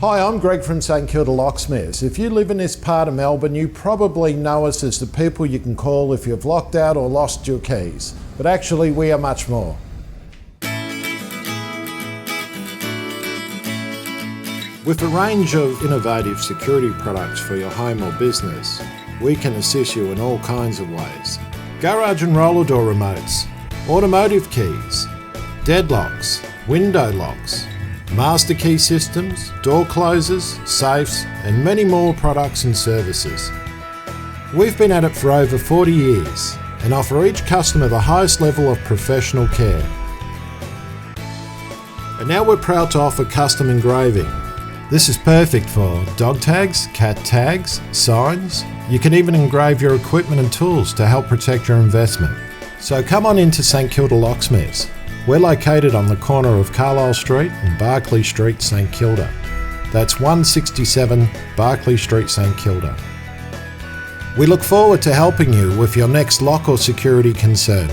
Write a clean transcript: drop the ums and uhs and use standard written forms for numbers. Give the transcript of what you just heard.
Hi, I'm Greg from St Kilda Locksmiths. If you live in this part of Melbourne, you probably know us as the people you can call if you've locked out or lost your keys. But actually, we are much more. With a range of innovative security products for your home or business, we can assist you in all kinds of ways. Garage and roller door remotes, automotive keys, deadlocks, window locks, master key systems, door closers, safes, and many more products and services. We've been at it for over 40 years and offer each customer the highest level of professional care. And now we're proud to offer custom engraving. This is perfect for dog tags, cat tags, signs. You can even engrave your equipment and tools to help protect your investment. So come on into St Kilda Locksmiths. We're located on the corner of Carlisle Street and Barclay Street, St Kilda. That's 167 Barclay Street, St Kilda. We look forward to helping you with your next lock or security concern.